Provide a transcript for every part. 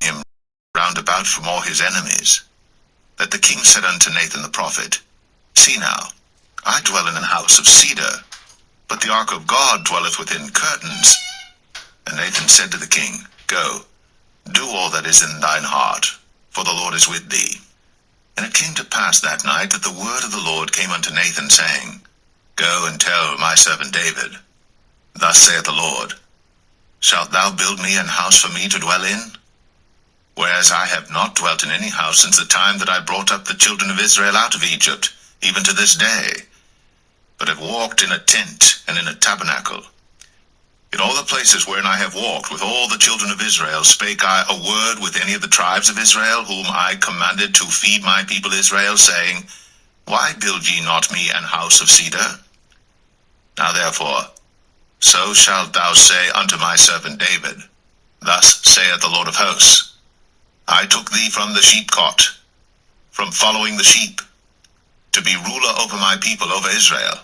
Him round about from all his enemies, that the king said unto Nathan the prophet, See now, I dwell in an house of cedar, but the ark of God dwelleth within curtains. And Nathan said to the king, Go, do all that is in thine heart, for the Lord is with thee. And it came to pass that night that the word of the Lord came unto Nathan, saying, Go and tell my servant David, Thus saith the Lord, Shalt thou build me an house for me to dwell in? Whereas I have not dwelt in any house since the time that I brought up the children of Israel out of Egypt, even to this day, but have walked in a tent and in a tabernacle. In all the places wherein I have walked with all the children of Israel spake I a word with any of the tribes of Israel, whom I commanded to feed my people Israel, saying, Why build ye not me an house of cedar? Now therefore, so shalt thou say unto my servant David, Thus saith the Lord of hosts, I took thee from the sheepcot, from following the sheep, to be ruler over my people, over Israel.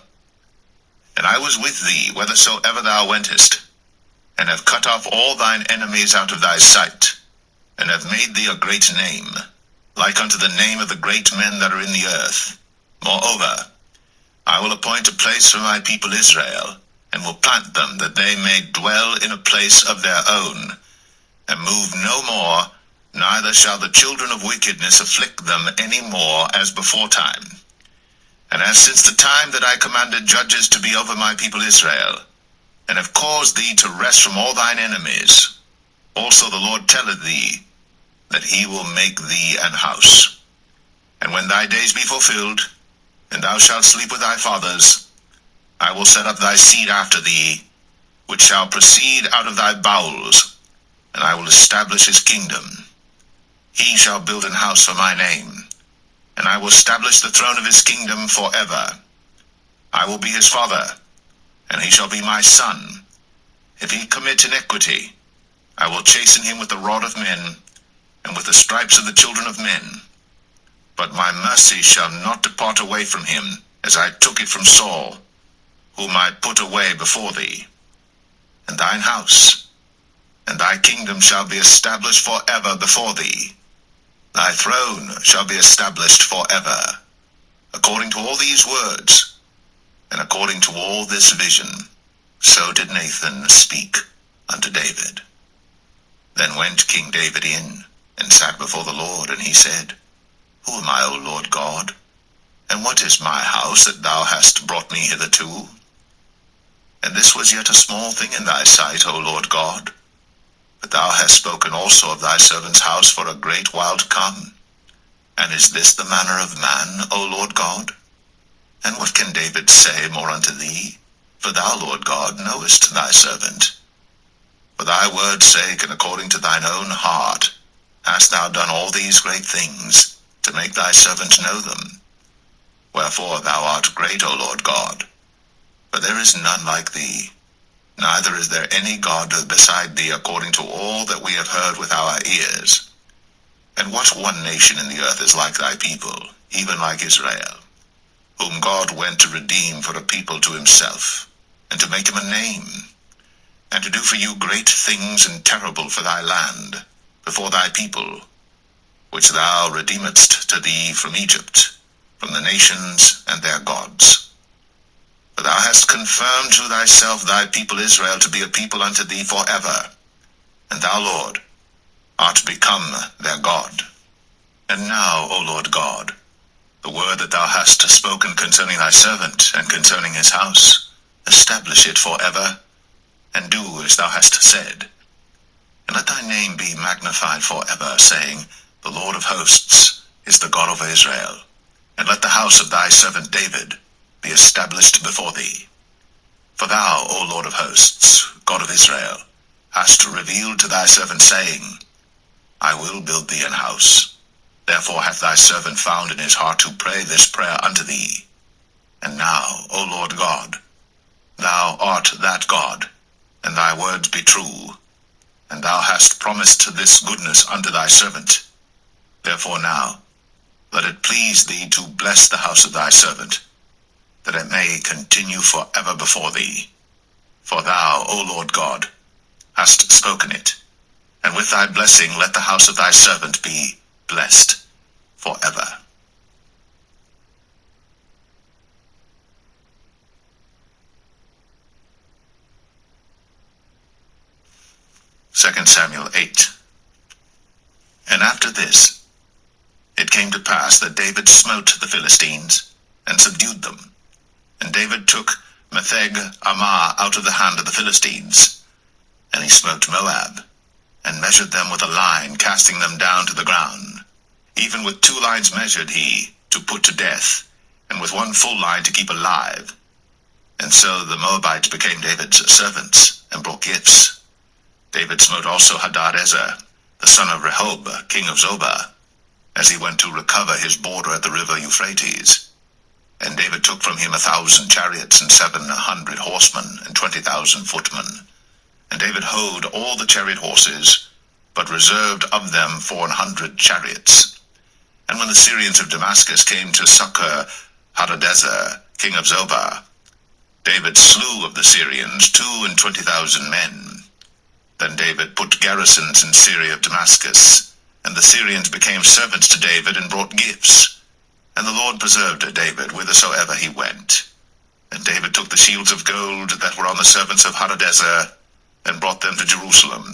And I was with thee whithersoever thou wentest, and have cut off all thine enemies out of thy sight, and have made thee a great name, like unto the name of the great men that are in the earth. Moreover, I will appoint a place for my people Israel, and will plant them, that they may dwell in a place of their own, and move no more, neither shall the children of wickedness afflict them any more as beforetime. And as since the time that I commanded judges to be over my people Israel, and have caused thee to rest from all thine enemies, also the Lord telleth thee, that he will make thee an house. And when thy days be fulfilled, and thou shalt sleep with thy fathers, I will set up thy seed after thee, which shall proceed out of thy bowels, and I will establish his kingdom. He shall build an house for my name, and I will establish the throne of his kingdom forever. I will be his father, and he shall be my son. If he commit iniquity, I will chasten him with the rod of men, and with the stripes of the children of men. But my mercy shall not depart away from him, as I took it from Saul, whom I put away before thee. And thine house, and thy kingdom shall be established forever before thee. Thy throne shall be established forever. According to all these words, and according to all this vision, so did Nathan speak unto David. Then went King David in, and sat before the Lord, and he said, Who am I, O Lord God? And what is my house that thou hast brought me hitherto? And this was yet a small thing in thy sight, O Lord God. But thou hast spoken also of thy servant's house for a great while to come. And is this the manner of man, O Lord God? And what can David say more unto thee? For thou, Lord God, knowest thy servant. For thy word's sake, and according to thine own heart, hast thou done all these great things, to make thy servant know them. Wherefore thou art great, O Lord God. For there is none like thee, neither is there any God beside thee, according to all that we have heard with our ears. And what one nation in the earth is like thy people, even like Israel, whom God went to redeem for a people to himself, and to make him a name, and to do for you great things and terrible for thy land, before thy people, which thou redeemedst to thee from Egypt, from the nations and their gods. For thou hast confirmed to thyself thy people Israel to be a people unto thee forever, and thou, Lord, art become their God. O Lord God, the word that thou hast spoken concerning thy servant, and concerning his house, establish it forever, and do as thou hast said. And let thy name be magnified forever, saying, The Lord of hosts is the God of Israel. And let the house of thy servant David be established before thee. For thou, O Lord of hosts, God of Israel, hast revealed to thy servant, saying, I will build thee an house. Therefore hath thy servant found in his heart to pray this prayer unto thee. And now, O Lord God, thou art that God, and thy words be true, and thou hast promised this goodness unto thy servant. Therefore now, let it please thee to bless the house of thy servant, that it may continue forever before thee. For thou, O Lord God, hast spoken it, and with thy blessing let the house of thy servant be blessed forever. 2 Samuel 8. And after this, it came to pass that David smote the Philistines, and subdued them. And David took Metheg Ammah out of the hand of the Philistines. And he smote Moab, and measured them with a line, casting them down to the ground. Even with 2 lines measured he, to put to death, and with 1 full line to keep alive. And so the Moabites became David's servants, and brought gifts. David smote also Hadadezer, the son of Rehob, king of Zobah, as he went to recover his border at the river Euphrates. And David took from him 1,000 chariots, and 700 horsemen, and 20,000 footmen. And David houghed all the chariot horses, but reserved of them 400 chariots. And when the Syrians of Damascus came to succor Hadadezer, king of Zobah, David slew of the Syrians 22,000 men. Then David put garrisons in Syria of Damascus, and the Syrians became servants to David, and brought gifts. And the Lord preserved David whithersoever he went. And David took the shields of gold that were on the servants of Hadadezer, and brought them to Jerusalem.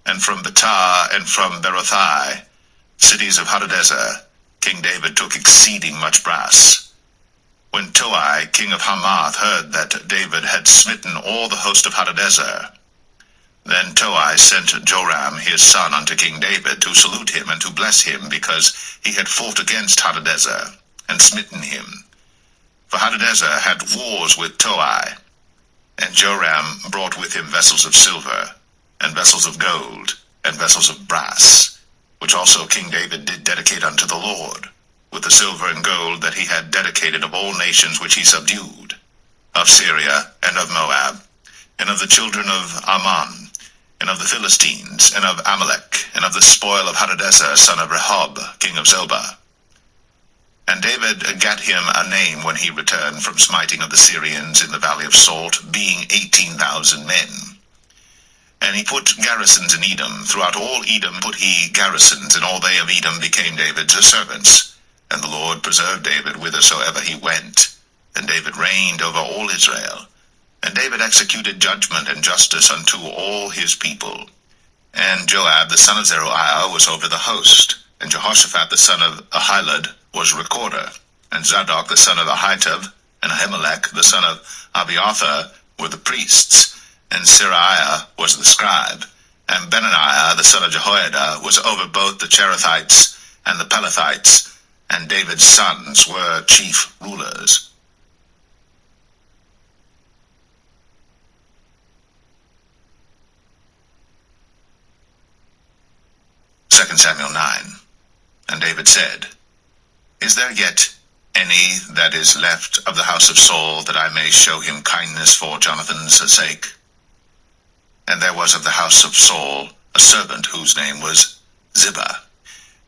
And from Betah and from Berothai, cities of Hadadezer, King David took exceeding much brass. When Toi, king of Hamath, heard that David had smitten all the host of Hadadezer, then Toi sent Joram his son unto King David to salute him and to bless him, because he had fought against Hadadezer, and smitten him. For Hadadezer had wars with Toi, and Joram brought with him vessels of silver, and vessels of gold, and vessels of brass, which also King David did dedicate unto the Lord, with the silver and gold that he had dedicated of all nations which he subdued, of Syria, and of Moab, and of the children of Ammon, and of the Philistines, and of Amalek, and of the spoil of Hadadezer, son of Rehob, king of Zobah. And David gat him a name when he returned from smiting of the Syrians in the valley of Salt, being 18,000 men. And he put garrisons in Edom. Throughout all Edom put he garrisons, and all they of Edom became David's servants. And the Lord preserved David whithersoever he went. And David reigned over all Israel. And David executed judgment and justice unto all his people. And Joab the son of Zeruiah was over the host. And Jehoshaphat the son of Ahilud was recorder. And Zadok the son of Ahitub, and Ahimelech the son of Abiathar were the priests. And Seraiah was the scribe. And Benaniah the son of Jehoiada was over both the Cherethites and the Pelethites. And David's sons were chief rulers. 2 Samuel 9. And David said, Is there yet any that is left of the house of Saul, that I may show him kindness for Jonathan's sake? And there was of the house of Saul a servant whose name was Ziba.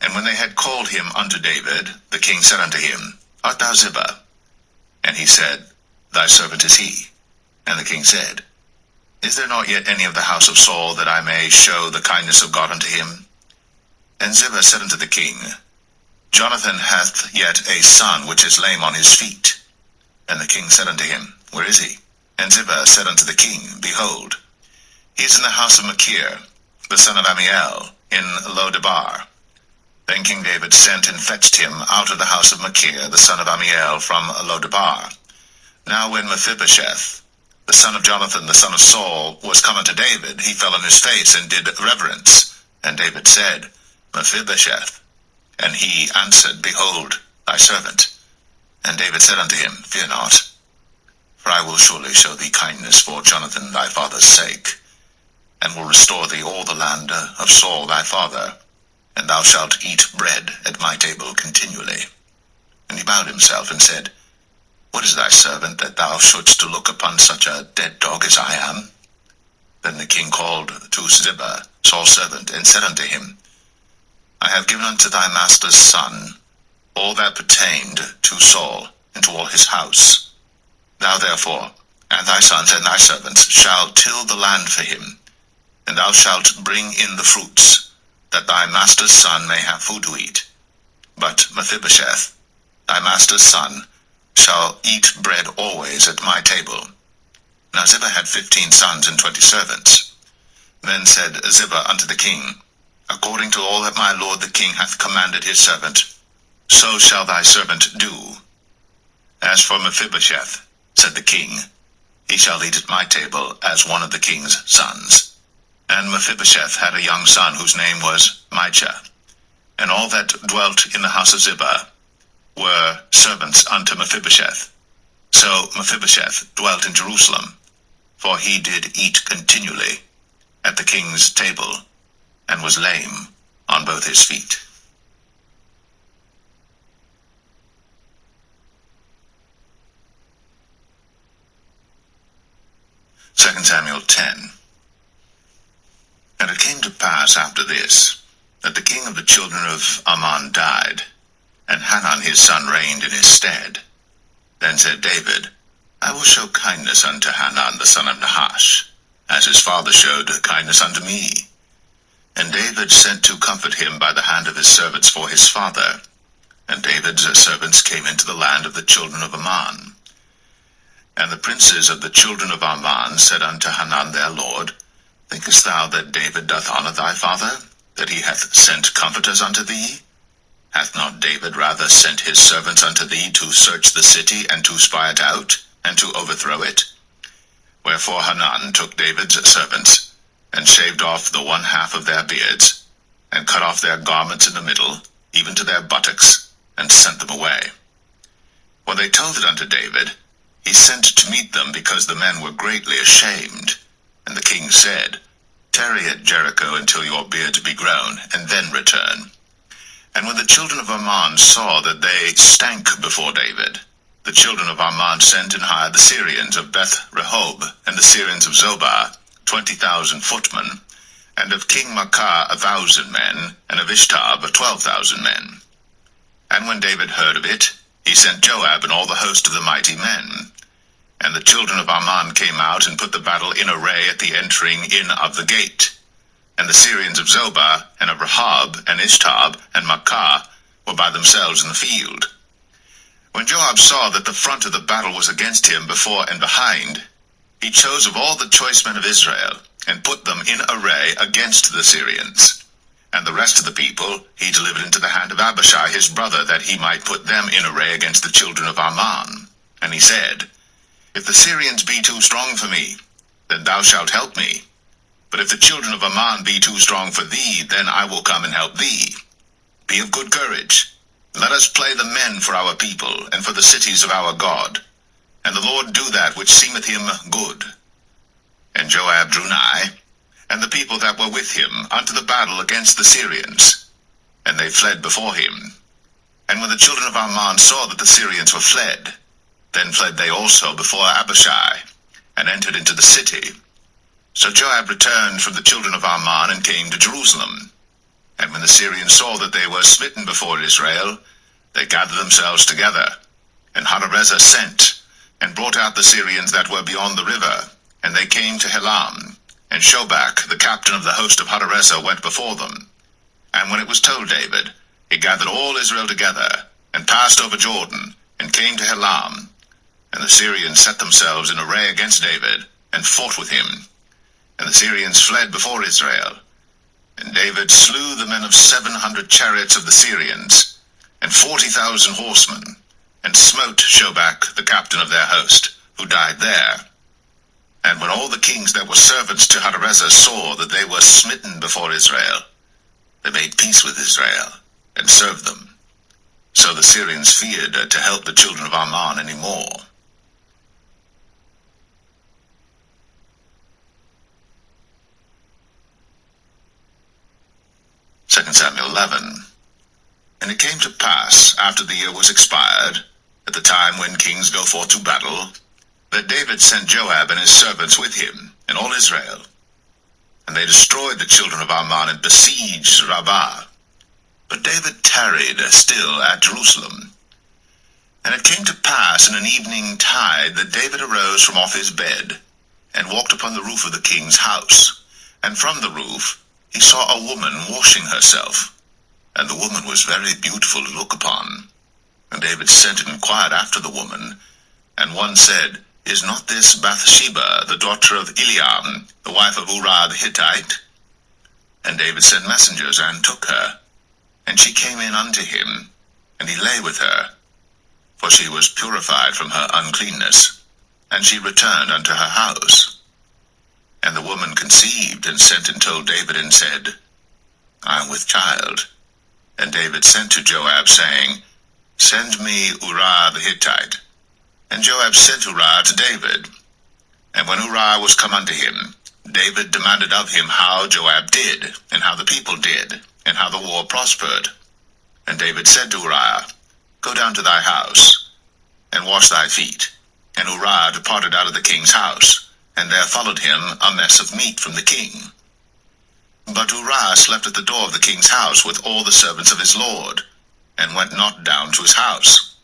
And when they had called him unto David, the king said unto him, Art thou Ziba? And he said, Thy servant is he. And the king said, Is there not yet any of the house of Saul, that I may show the kindness of God unto him? And Ziba said unto the king, Jonathan hath yet a son which is lame on his feet. And the king said unto him, Where is he? And Ziba said unto the king, Behold, he is in the house of Machir, the son of Amiel, in Lo-debar. Then King David sent and fetched him out of the house of Machir, the son of Ammiel, from Lodebar. Now when Mephibosheth, the son of Jonathan, the son of Saul, was come unto David, he fell on his face and did reverence. And David said, Mephibosheth. And he answered, Behold, thy servant. And David said unto him, Fear not, for I will surely show thee kindness for Jonathan thy father's sake, and will restore thee all the land of Saul thy father, and thou shalt eat bread at my table continually. And he bowed himself and said, What is thy servant, that thou shouldst look upon such a dead dog as I am? Then the king called to Ziba, Saul's servant, and said unto him, I have given unto thy master's son all that pertained to Saul, and to all his house. Thou therefore, and thy sons and thy servants, shall till the land for him, and thou shalt bring in the fruits, that thy master's son may have food to eat. But Mephibosheth, thy master's son, shall eat bread always at my table. Now Ziba had 15 sons and 20 servants. Then said Ziba unto the king, According to all that my lord the king hath commanded his servant, so shall thy servant do. As for Mephibosheth, said the king, he shall eat at my table as one of the king's sons. And Mephibosheth had a young son whose name was Micah. And all that dwelt in the house of Ziba were servants unto Mephibosheth. So Mephibosheth dwelt in Jerusalem, for he did eat continually at the king's table, and was lame on both his feet. 2 Samuel 10. And it came to pass after this, that the king of the children of Ammon died, and Hanan his son reigned in his stead. Then said David, I will show kindness unto Hanan the son of Nahash, as his father showed kindness unto me. And David sent to comfort him by the hand of his servants for his father. And David's servants came into the land of the children of Ammon. And the princes of the children of Ammon said unto Hanan their lord, Thinkest thou that David doth honor thy father, that he hath sent comforters unto thee? Hath not David rather sent his servants unto thee to search the city, and to spy it out, and to overthrow it? Wherefore Hanan took David's servants, and shaved off the one half of their beards, and cut off their garments in the middle, even to their buttocks, and sent them away. When they told it unto David, he sent to meet them, because the men were greatly ashamed. And the king said, Tarry at Jericho until your beard be grown, and then return. And when the children of Ammon saw that they stank before David, the children of Ammon sent and hired the Syrians of Beth-rehob, and the Syrians of Zobah, 20,000 footmen, and of King Maacah 1,000 men, and of Ishtab 12,000 men. And when David heard of it, he sent Joab and all the host of the mighty men. And the children of Ammon came out and put the battle in array at the entering in of the gate. And the Syrians of Zobah, and of Rehob, and Ishtab, and Maacah were by themselves in the field. When Joab saw that the front of the battle was against him before and behind, he chose of all the choice men of Israel, and put them in array against the Syrians. And the rest of the people he delivered into the hand of Abishai his brother, that he might put them in array against the children of Ammon. And he said, If the Syrians be too strong for me, then thou shalt help me. But if the children of Ammon be too strong for thee, then I will come and help thee. Be of good courage. Let us play the men for our people, and for the cities of our God. And the Lord do that which seemeth him good. And Joab drew nigh, and the people that were with him, unto the battle against the Syrians. And they fled before him. And when the children of Ammon saw that the Syrians were fled, then fled they also before Abishai, and entered into the city. So Joab returned from the children of Ammon, and came to Jerusalem. And when the Syrians saw that they were smitten before Israel, they gathered themselves together. And Hadarezer sent, and brought out the Syrians that were beyond the river. And they came to Helam. And Shobach, the captain of the host of Hadarezer, went before them. And when it was told David, he gathered all Israel together, and passed over Jordan, and came to Helam. And the Syrians set themselves in array against David, and fought with him. And the Syrians fled before Israel. And David slew the men of 700 chariots of the Syrians, and 40,000 horsemen, and smote Shobach, the captain of their host, who died there. And when all the kings that were servants to Hadarezer saw that they were smitten before Israel, they made peace with Israel, and served them. So the Syrians feared to help the children of Ammon any more. 2 Samuel 11. And it came to pass, after the year was expired, at the time when kings go forth to battle, that David sent Joab and his servants with him, and all Israel. And they destroyed the children of Ammon and besieged Rabbah. But David tarried still at Jerusalem. And it came to pass in an evening tide that David arose from off his bed, and walked upon the roof of the king's house. And from the roof he saw a woman washing herself, and the woman was very beautiful to look upon. And David sent and inquired after the woman, and one said, Is not this Bathsheba, the daughter of Eliam, the wife of Uriah the Hittite? And David sent messengers, and took her. And she came in unto him, and he lay with her, for she was purified from her uncleanness, and she returned unto her house. And the woman conceived, and sent and told David, and said, I am with child. And David sent to Joab, saying, Send me Uriah the Hittite. And Joab sent Uriah to David. And when Uriah was come unto him, David demanded of him how Joab did, and how the people did, and how the war prospered. And David said to Uriah, Go down to thy house, and wash thy feet. And Uriah departed out of the king's house, and there followed him a mess of meat from the king. But Uriah slept at the door of the king's house with all the servants of his lord, and went not down to his house.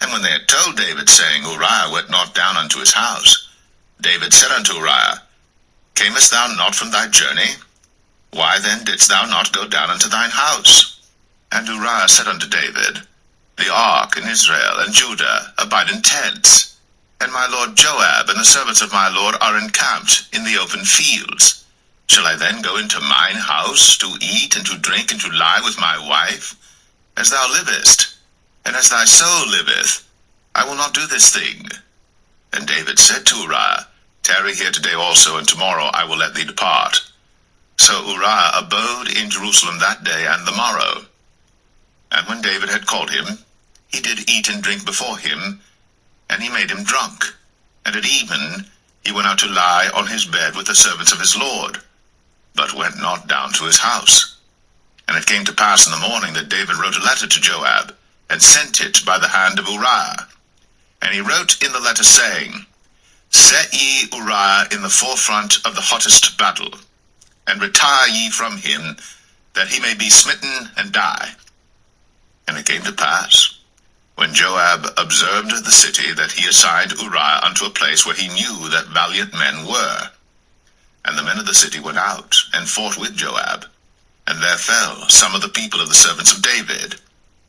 And when they had told David, saying, Uriah went not down unto his house, David said unto Uriah, Camest thou not from thy journey? Why then didst thou not go down unto thine house? And Uriah said unto David, The ark and Israel and Judah abide in tents, and my lord Joab and the servants of my lord are encamped in the open fields. Shall I then go into mine house to eat and to drink and to lie with my wife? As thou livest, and as thy soul liveth, I will not do this thing. And David said to Uriah, Tarry here today also, and tomorrow I will let thee depart. So Uriah abode in Jerusalem that day and the morrow. And when David had called him, he did eat and drink before him, and he made him drunk. And at even he went out to lie on his bed with the servants of his lord, but went not down to his house. And it came to pass in the morning that David wrote a letter to Joab, and sent it by the hand of Uriah. And he wrote in the letter, saying, Set ye Uriah in the forefront of the hottest battle, and retire ye from him, that he may be smitten and die. And it came to pass, when Joab observed the city, that he assigned Uriah unto a place where he knew that valiant men were. And the men of the city went out, and fought with Joab. And there fell some of the people of the servants of David,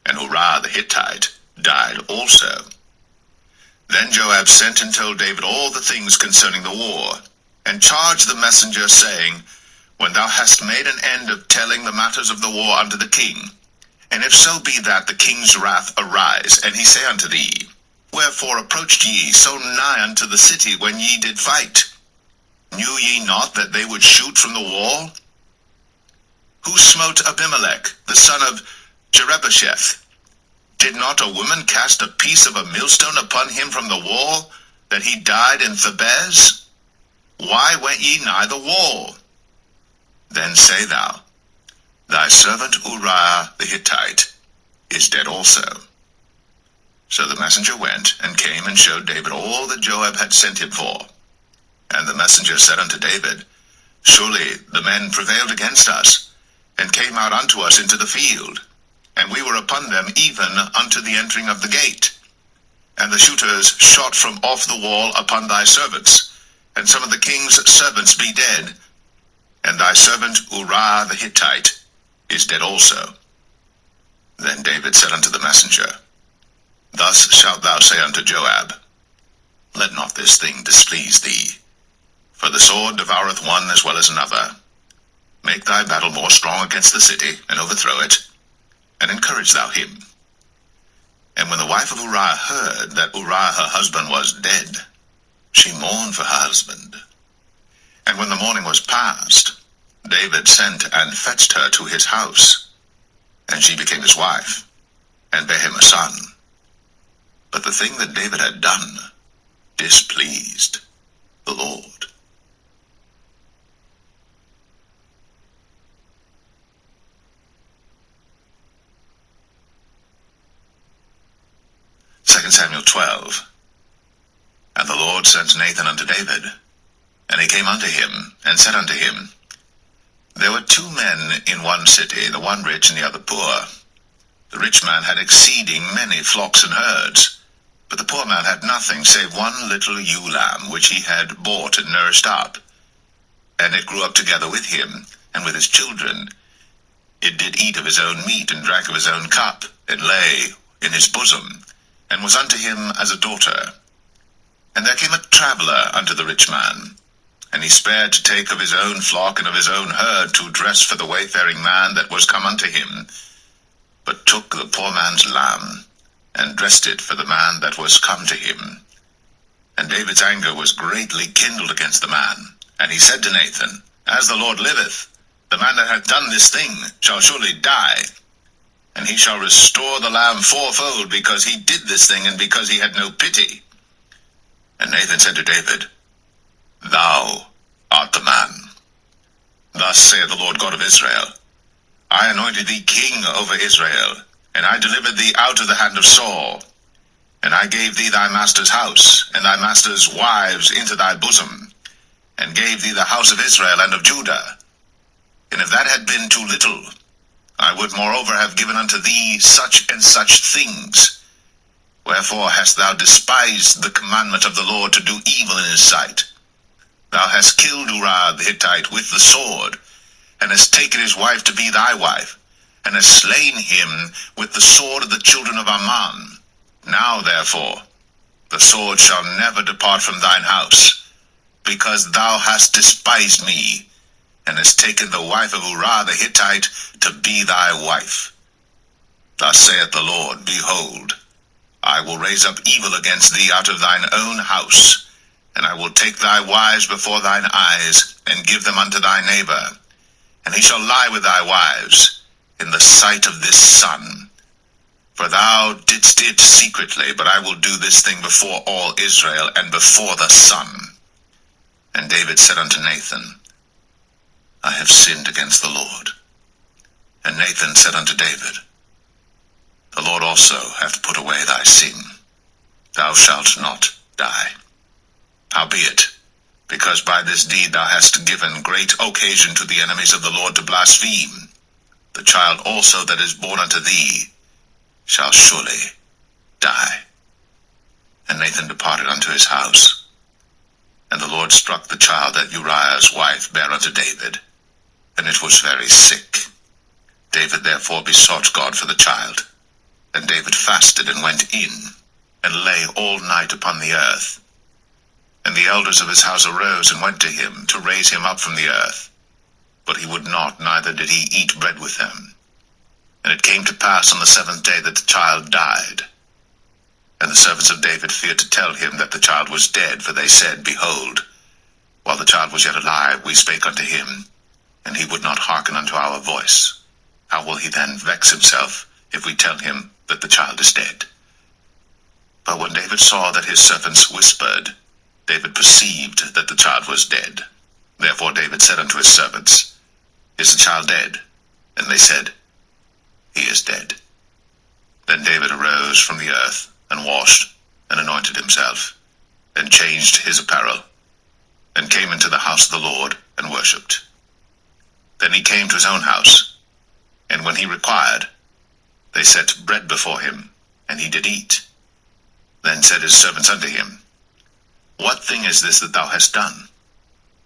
and Uriah the Hittite died also. Then Joab sent and told David all the things concerning the war, and charged the messenger, saying, When thou hast made an end of telling the matters of the war unto the king, and if so be that the king's wrath arise, and he say unto thee, Wherefore approached ye so nigh unto the city when ye did fight? Knew ye not that they would shoot from the wall? Who smote Abimelech, the son of Jerubbesheth? Did not a woman cast a piece of a millstone upon him from the wall, that he died in Thebez? Why went ye nigh the wall? Then say thou, Thy servant Uriah the Hittite is dead also. So the messenger went, and came and showed David all that Joab had sent him for. And the messenger said unto David, Surely the men prevailed against us, and came out unto us into the field, and we were upon them even unto the entering of the gate. And the shooters shot from off the wall upon thy servants, and some of the king's servants be dead, and thy servant Uriah the Hittite is dead also. Then David said unto the messenger, Thus shalt thou say unto Joab, Let not this thing displease thee, for the sword devoureth one as well as another. Make thy battle more strong against the city, and overthrow it, and encourage thou him. And when the wife of Uriah heard that Uriah her husband was dead, she mourned for her husband. And when the morning was past, David sent and fetched her to his house, and she became his wife, and bare him a son. But the thing that David had done displeased the Lord. Second Samuel 12. And the Lord sent Nathan unto David, and he came unto him, and said unto him, There were 2 men in one city, the one rich and the other poor. The rich man had exceeding many flocks and herds, but the poor man had nothing save one little ewe lamb, which he had bought and nourished up. And it grew up together with him, and with his children. It did eat of his own meat, and drank of his own cup, and lay in his bosom, and was unto him as a daughter. And there came a traveller unto the rich man, and he spared to take of his own flock and of his own herd to dress for the wayfaring man that was come unto him, but took the poor man's lamb, and dressed it for the man that was come to him. And David's anger was greatly kindled against the man, and he said to Nathan, As the Lord liveth, the man that hath done this thing shall surely die, and he shall restore the lamb fourfold, because he did this thing, and because he had no pity. And Nathan said to David, Thou art the man. Thus saith the Lord God of Israel, I anointed thee king over Israel, and I delivered thee out of the hand of Saul. And I gave thee thy master's house, and thy master's wives into thy bosom, and gave thee the house of Israel and of Judah. And if that had been too little, I would moreover have given unto thee such and such things. Wherefore hast thou despised the commandment of the Lord to do evil in his sight? Thou hast killed Uriah the Hittite with the sword, and hast taken his wife to be thy wife, and hast slain him with the sword of the children of Ammon. Now therefore the sword shall never depart from thine house, because thou hast despised me, and hast taken the wife of Uriah the Hittite to be thy wife. Thus saith the Lord, Behold, I will raise up evil against thee out of thine own house, and I will take thy wives before thine eyes, and give them unto thy neighbor, and he shall lie with thy wives in the sight of this sun. For thou didst it secretly, but I will do this thing before all Israel, and before the sun. And David said unto Nathan, I have sinned against the Lord. And Nathan said unto David, The Lord also hath put away thy sin. Thou shalt not die. Howbeit, because by this deed thou hast given great occasion to the enemies of the Lord to blaspheme, the child also that is born unto thee shall surely die. And Nathan departed unto his house. And the Lord struck the child that Uriah's wife bare unto David, and it was very sick. David therefore besought God for the child. And David fasted and went in, and lay all night upon the earth. And the elders of his house arose and went to him, to raise him up from the earth. But he would not, neither did he eat bread with them. And it came to pass on the 7th day that the child died. And the servants of David feared to tell him that the child was dead, for they said, Behold, while the child was yet alive, we spake unto him, and he would not hearken unto our voice. How will he then vex himself, if we tell him that the child is dead? But when David saw that his servants whispered, David perceived that the child was dead. Therefore David said unto his servants, Is the child dead? And they said, He is dead. Then David arose from the earth, and washed, and anointed himself, and changed his apparel, and came into the house of the Lord, and worshipped. Then he came to his own house, and when he required, they set bread before him, and he did eat. Then said his servants unto him, What thing is this that thou hast done?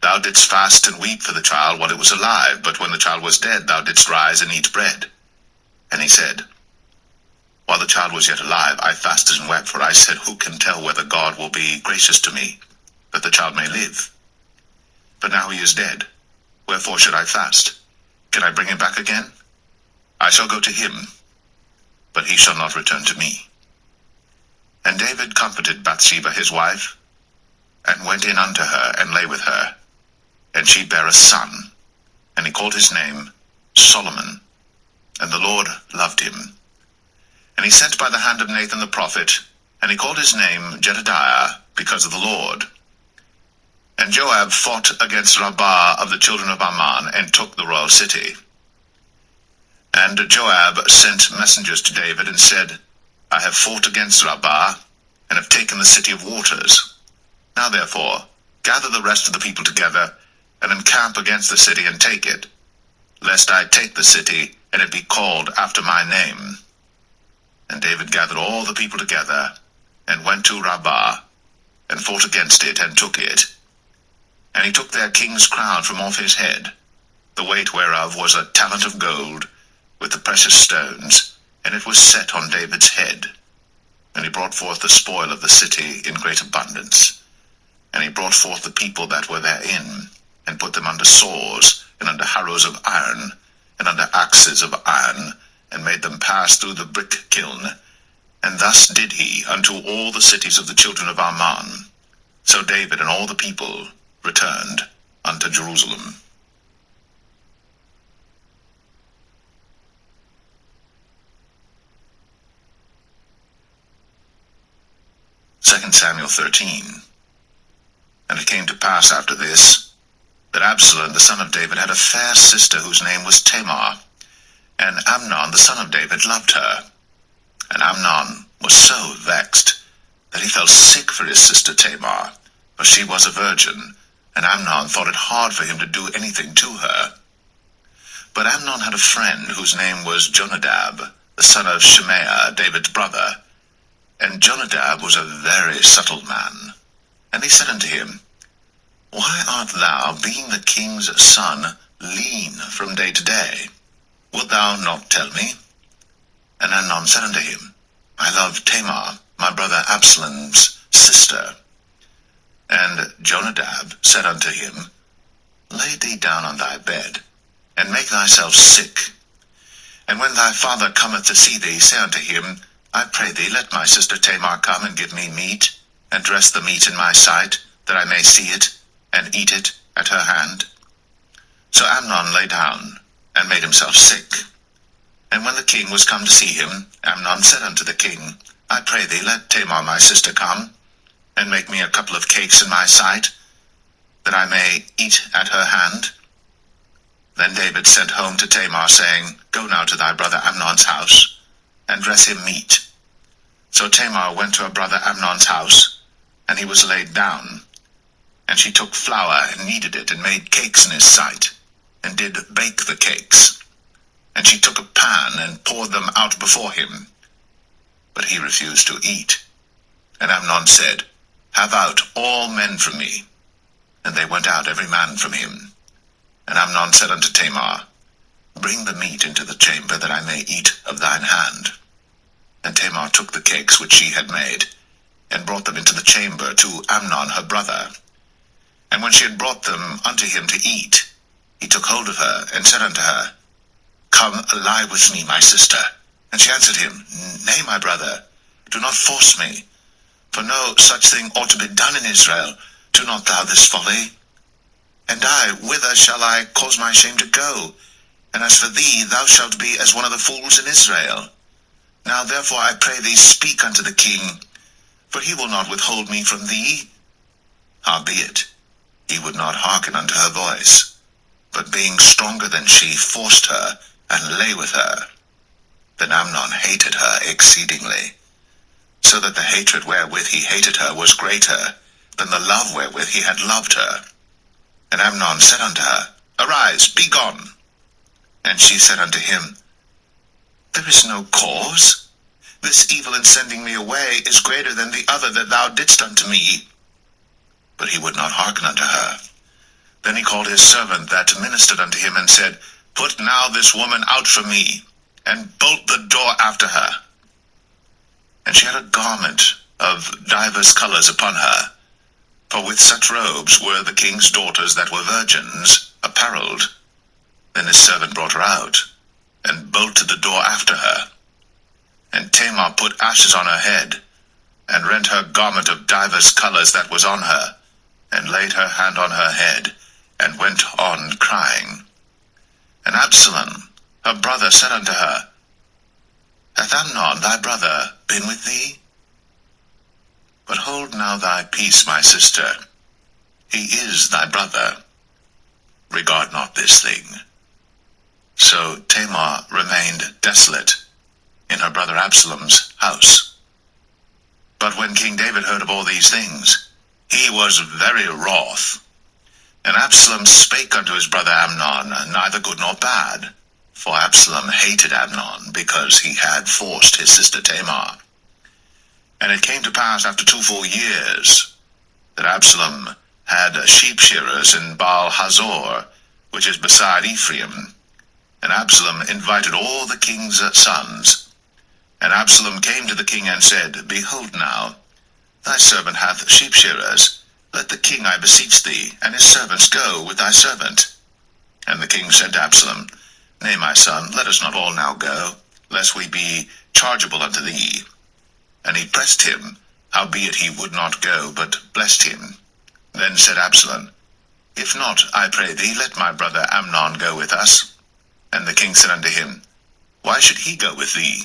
Thou didst fast and weep for the child while it was alive, but when the child was dead, thou didst rise and eat bread. And he said, While the child was yet alive, I fasted and wept, for I said, Who can tell whether God will be gracious to me, that the child may live? But now he is dead, wherefore should I fast? Can I bring him back again? I shall go to him, but he shall not return to me. And David comforted Bathsheba his wife, and went in unto her, and lay with her. And she bare a son, and he called his name Solomon. And the Lord loved him. And he sent by the hand of Nathan the prophet, and he called his name Jedediah, because of the Lord. And Joab fought against Rabbah of the children of Ammon, and took the royal city. And Joab sent messengers to David, and said, I have fought against Rabbah, and have taken the city of waters. Now therefore, gather the rest of the people together, and encamp against the city, and take it, lest I take the city, and it be called after my name. And David gathered all the people together, and went to Rabbah, and fought against it, and took it. And he took their king's crown from off his head, the weight whereof was a talent of gold, with the precious stones, and it was set on David's head. And he brought forth the spoil of the city in great abundance. And he brought forth the people that were therein, and put them under saws, and under harrows of iron, and under axes of iron, and made them pass through the brick kiln. And thus did he unto all the cities of the children of Ammon. So David and all the people returned unto Jerusalem. 2 Samuel 13. And it came to pass after this, that Absalom the son of David had a fair sister whose name was Tamar, and Amnon the son of David loved her. And Amnon was so vexed that he fell sick for his sister Tamar, for she was a virgin, and Amnon thought it hard for him to do anything to her. But Amnon had a friend whose name was Jonadab, the son of Shimea, David's brother. And Jonadab was a very subtle man. And he said unto him, Why art thou, being the king's son, lean from day to day? Wilt thou not tell me? And Amnon said unto him, I love Tamar, my brother Absalom's sister. And Jonadab said unto him, Lay thee down on thy bed, and make thyself sick. And when thy father cometh to see thee, say unto him, I pray thee, let my sister Tamar come and give me meat, and dress the meat in my sight, that I may see it, and eat it at her hand. So Amnon lay down, and made himself sick. And when the king was come to see him, Amnon said unto the king, I pray thee, let Tamar my sister come, and make me a couple of cakes in my sight, that I may eat at her hand. Then David sent home to Tamar, saying, Go now to thy brother Amnon's house, and dress him meat. So Tamar went to her brother Amnon's house, and he was laid down. And she took flour, and kneaded it, and made cakes in his sight, and did bake the cakes. And she took a pan, and poured them out before him. But he refused to eat. And Amnon said, Have out all men from me. And they went out every man from him. And Amnon said unto Tamar, Bring the meat into the chamber, that I may eat of thine hand. And Tamar took the cakes which she had made, and brought them into the chamber to Amnon her brother. And when she had brought them unto him to eat, he took hold of her, and said unto her, Come, lie with me, my sister. And she answered him, Nay, my brother, do not force me, for no such thing ought to be done in Israel. Do not thou this folly. And I, whither shall I cause my shame to go? And as for thee, thou shalt be as one of the fools in Israel. Now therefore I pray thee, speak unto the king, for he will not withhold me from thee. Howbeit, he would not hearken unto her voice, but being stronger than she, forced her, and lay with her. Then Amnon hated her exceedingly, so that the hatred wherewith he hated her was greater than the love wherewith he had loved her. And Amnon said unto her, Arise, be gone. And she said unto him, There is no cause. This evil in sending me away is greater than the other that thou didst unto me. But he would not hearken unto her. Then he called his servant that ministered unto him, and said, Put now this woman out from me, and bolt the door after her. And she had a garment of divers colors upon her, for with such robes were the king's daughters that were virgins apparelled. Then his servant brought her out, and bolted the door after her. And Tamar put ashes on her head, and rent her garment of divers colours that was on her, and laid her hand on her head, and went on crying. And Absalom, her brother, said unto her, Hath Amnon thy brother been with thee? But hold now thy peace, my sister. He is thy brother. Regard not this thing. So Tamar remained desolate in her brother Absalom's house. But when King David heard of all these things, he was very wroth. And Absalom spake unto his brother Amnon, neither good nor bad. For Absalom hated Amnon, because he had forced his sister Tamar. And it came to pass after 2 full years, that Absalom had sheep shearers in Baal Hazor, which is beside Ephraim. And Absalom invited all the king's sons. And Absalom came to the king and said, Behold now, thy servant hath sheep shearers. Let the king, I beseech thee, and his servants go with thy servant. And the king said to Absalom, Nay, my son, let us not all now go, lest we be chargeable unto thee. And he pressed him, howbeit he would not go, but blessed him. Then said Absalom, If not, I pray thee, let my brother Amnon go with us. And the king said unto him, Why should he go with thee?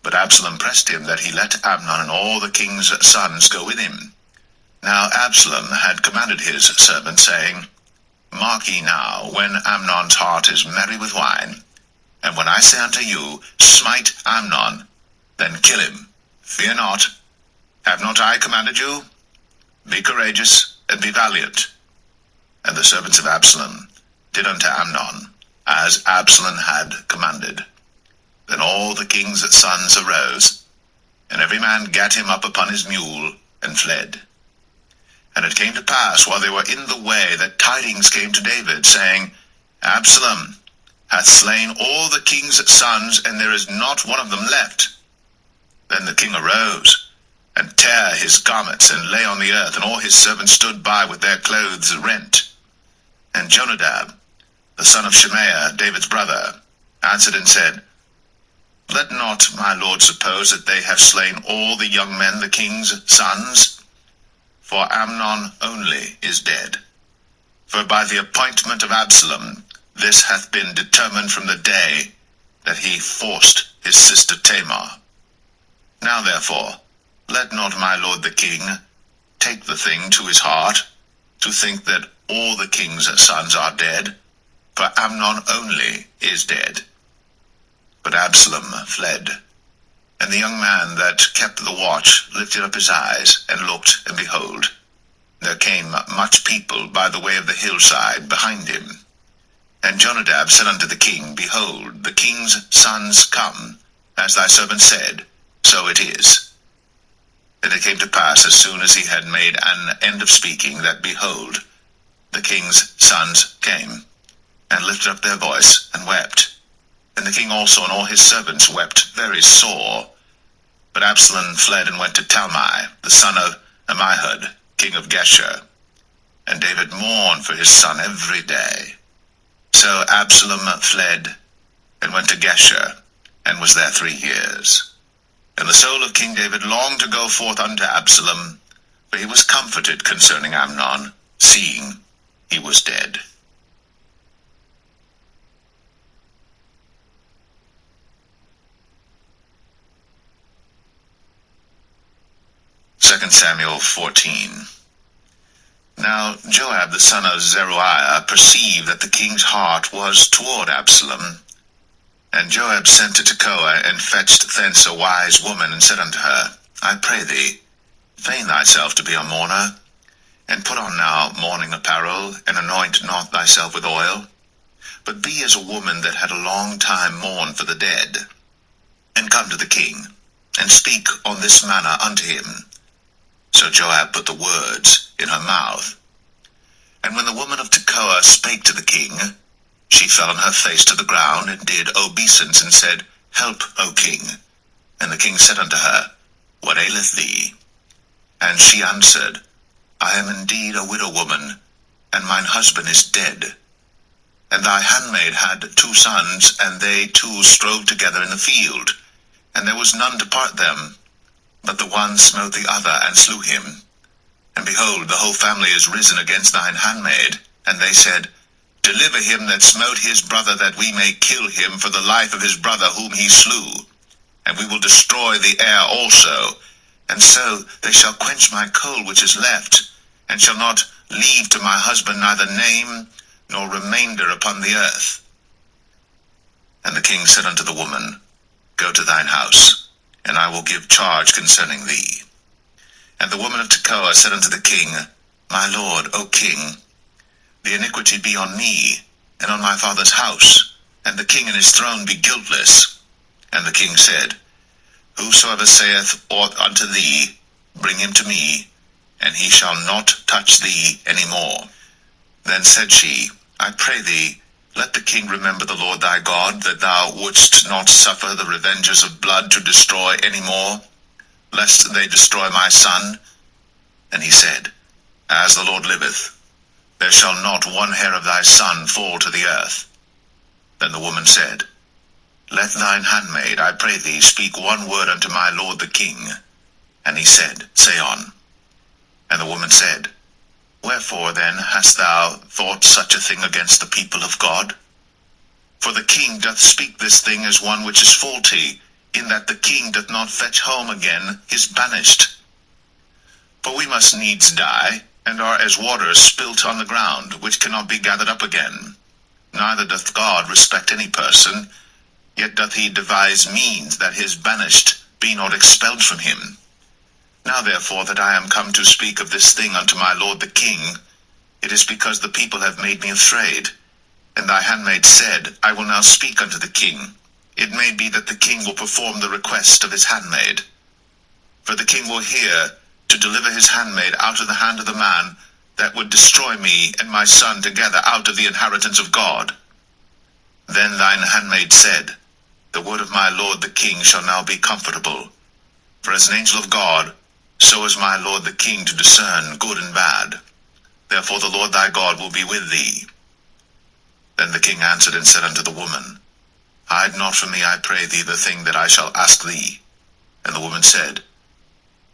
But Absalom pressed him that he let Amnon and all the king's sons go with him. Now Absalom had commanded his servant, saying, Mark ye now, when Amnon's heart is merry with wine, and when I say unto you, Smite Amnon, then kill him. Fear not. Have not I commanded you? Be courageous, and be valiant. And the servants of Absalom did unto Amnon, as Absalom had commanded. Then all the king's sons arose, and every man gat him up upon his mule, and fled. And it came to pass, while they were in the way, that tidings came to David, saying, Absalom hath slain all the king's sons, and there is not one of them left. Then the king arose, and tare his garments, and lay on the earth, and all his servants stood by with their clothes rent. And Jonadab, the son of Shimea, David's brother, answered and said, Let not my lord suppose that they have slain all the young men, the king's sons, for Amnon only is dead. For by the appointment of Absalom, this hath been determined from the day that he forced his sister Tamar. Now therefore, let not my lord the king take the thing to his heart, to think that all the king's sons are dead, for Amnon only is dead. But Absalom fled. And the young man that kept the watch lifted up his eyes, and looked, and behold, there came much people by the way of the hillside behind him. And Jonadab said unto the king, Behold, the king's sons come, as thy servant said, so it is. And it came to pass, as soon as he had made an end of speaking, that, behold, the king's sons came, and lifted up their voice, and wept. And the king also and all his servants wept very sore. But Absalom fled and went to Talmai, the son of Ammihud, king of Geshur. And David mourned for his son every day. So Absalom fled and went to Geshur, and was there 3 years. And the soul of King David longed to go forth unto Absalom, for he was comforted concerning Amnon, seeing he was dead. 2 Samuel 14. Now Joab the son of Zeruiah perceived that the king's heart was toward Absalom. And Joab sent to Tekoa, and fetched thence a wise woman, and said unto her, I pray thee, feign thyself to be a mourner, and put on now mourning apparel, and anoint not thyself with oil, but be as a woman that had a long time mourned for the dead, and come to the king, and speak on this manner unto him. So Joab put the words in her mouth. And when the woman of Tekoa spake to the king, she fell on her face to the ground, and did obeisance, and said, Help, O king. And the king said unto her, What aileth thee? And she answered, I am indeed a widow woman, and mine husband is dead. And thy handmaid had 2 sons, and they 2 strove together in the field, and there was none to part them. But the one smote the other, and slew him. And behold, the whole family is risen against thine handmaid. And they said, Deliver him that smote his brother, that we may kill him for the life of his brother whom he slew. And we will destroy the heir also. And so they shall quench my coal which is left, and shall not leave to my husband neither name nor remainder upon the earth. And the king said unto the woman, Go to thine house, and I will give charge concerning thee. And the woman of Tekoa said unto the king, My lord, O king, the iniquity be on me, and on my father's house, and the king and his throne be guiltless. And the king said, Whosoever saith aught unto thee, bring him to me, and he shall not touch thee any more. Then said she, I pray thee, let the king remember the Lord thy God, that thou wouldst not suffer the revengers of blood to destroy any more, lest they destroy my son. And he said, As the Lord liveth, there shall not one hair of thy son fall to the earth. Then the woman said, Let thine handmaid, I pray thee, speak one word unto my lord the king. And he said, Say on. And the woman said, Wherefore then hast thou thought such a thing against the people of God? For the king doth speak this thing as one which is faulty, in that the king doth not fetch home again his banished. For we must needs die, and are as waters spilt on the ground, which cannot be gathered up again. Neither doth God respect any person, yet doth he devise means that his banished be not expelled from him. Now therefore that I am come to speak of this thing unto my lord the king, it is because the people have made me afraid. And thy handmaid said, I will now speak unto the king. It may be that the king will perform the request of his handmaid. For the king will hear to deliver his handmaid out of the hand of the man that would destroy me and my son together out of the inheritance of God. Then thine handmaid said, The word of my lord the king shall now be comfortable. For as an angel of God, so is my lord the king to discern good and bad. Therefore the Lord thy God will be with thee. Then the king answered and said unto the woman, Hide not from me, I pray thee, the thing that I shall ask thee. And the woman said,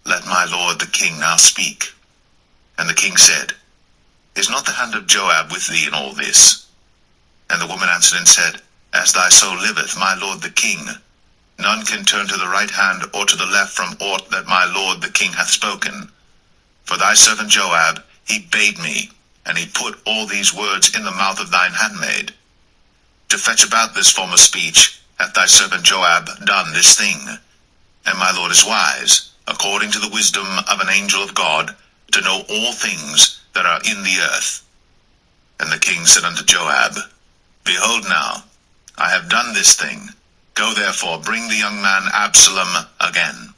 Let my lord the king now speak. And the king said, Is not the hand of Joab with thee in all this? And the woman answered and said, As thy soul liveth, my lord the king, none can turn to the right hand or to the left from aught that my lord the king hath spoken. For thy servant Joab, he bade me, and he put all these words in the mouth of thine handmaid. To fetch about this form of speech hath thy servant Joab done this thing. And my lord is wise, according to the wisdom of an angel of God, to know all things that are in the earth. And the king said unto Joab, Behold now, I have done this thing. Go therefore, bring the young man Absalom again.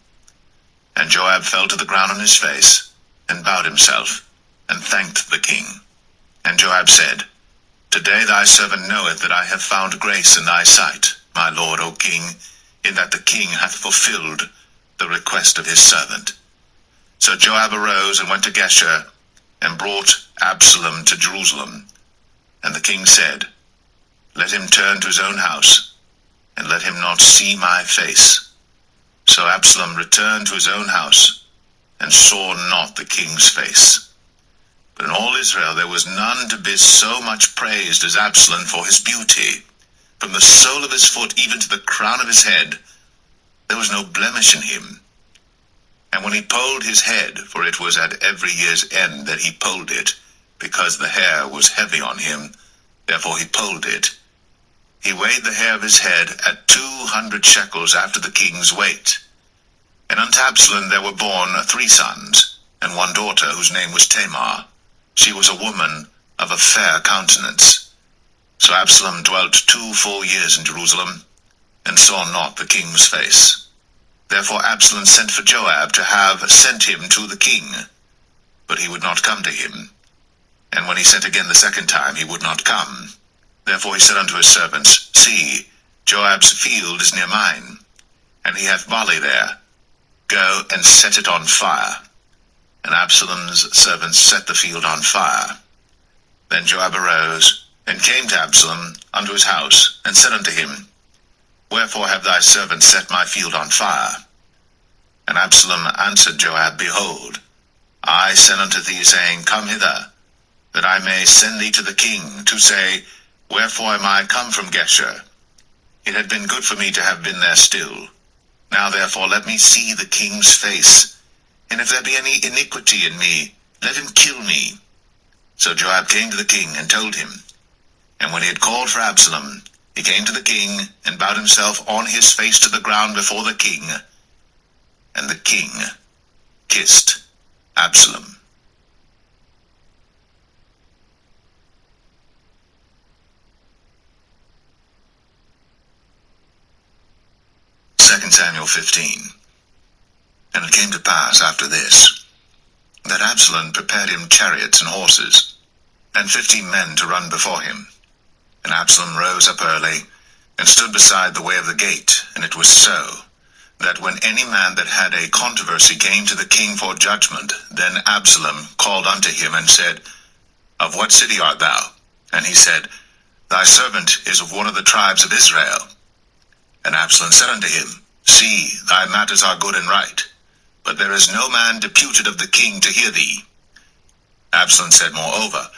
And Joab fell to the ground on his face, and bowed himself, and thanked the king. And Joab said, Today thy servant knoweth that I have found grace in thy sight, my lord, O king, in that the king hath fulfilled the request of his servant. So Joab arose and went to Geshur, and brought Absalom to Jerusalem. And the king said, Let him turn to his own house, and let him not see my face. So Absalom returned to his own house, and saw not the king's face. But in all Israel there was none to be so much praised as Absalom for his beauty. From the sole of his foot even to the crown of his head, there was no blemish in him. And when he polled his head, for it was at every year's end that he polled it, because the hair was heavy on him, therefore he polled it, he weighed the hair of his head at 200 shekels after the king's weight. And unto Absalom there were born 3 sons, and 1 daughter, whose name was Tamar. She was a woman of a fair countenance. So Absalom dwelt 2 full years in Jerusalem, and saw not the king's face. Therefore Absalom sent for Joab to have sent him to the king, but he would not come to him. And when he sent again the second time, he would not come. Therefore he said unto his servants, See, Joab's field is near mine, and he hath barley there. Go and set it on fire. And Absalom's servants set the field on fire. Then Joab arose, and came to Absalom unto his house, and said unto him, Wherefore have thy servants set my field on fire? And Absalom answered Joab, Behold, I sent unto thee, saying, Come hither, that I may send thee to the king, to say, Wherefore am I come from Geshur? It had been good for me to have been there still. Now therefore let me see the king's face, and if there be any iniquity in me, let him kill me. So Joab came to the king, and told him. And when he had called for Absalom, he came to the king, and bowed himself on his face to the ground before the king. And the king kissed Absalom. 2 Samuel 15. And it came to pass after this, that Absalom prepared him chariots and horses, and 50 men to run before him. And Absalom rose up early, and stood beside the way of the gate. And it was so, that when any man that had a controversy came to the king for judgment, then Absalom called unto him, and said, Of what city art thou? And he said, Thy servant is of one of the tribes of Israel. And Absalom said unto him, See, thy matters are good and right, but there is no man deputed of the king to hear thee. Absalom said moreover,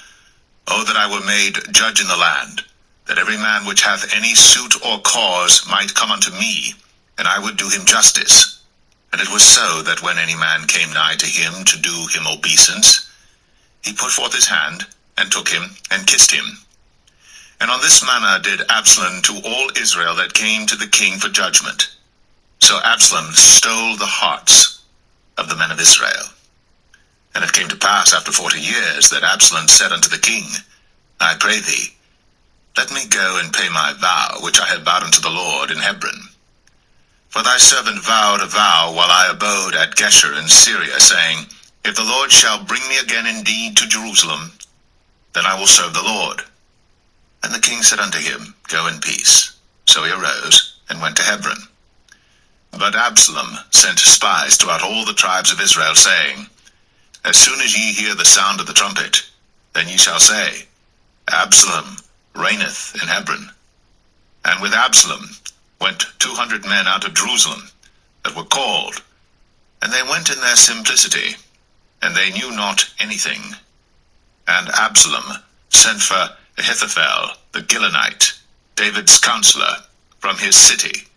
O that I were made judge in the land, that every man which hath any suit or cause might come unto me, and I would do him justice. And it was so, that when any man came nigh to him to do him obeisance, he put forth his hand, and took him, and kissed him. And on this manner did Absalom to all Israel that came to the king for judgment. So Absalom stole the hearts of the men of Israel. And it came to pass after 40 years, that Absalom said unto the king, I pray thee, let me go and pay my vow, which I had vowed unto the Lord in Hebron. For thy servant vowed a vow while I abode at Geshur in Syria, saying, If the Lord shall bring me again indeed to Jerusalem, then I will serve the Lord. And the king said unto him, Go in peace. So he arose, and went to Hebron. But Absalom sent spies throughout all the tribes of Israel, saying, As soon as ye hear the sound of the trumpet, then ye shall say, Absalom reigneth in Hebron. And with Absalom went 200 men out of Jerusalem, that were called, and they went in their simplicity, and they knew not anything. And Absalom sent for Ahithophel the Gilonite, David's counselor, from his city,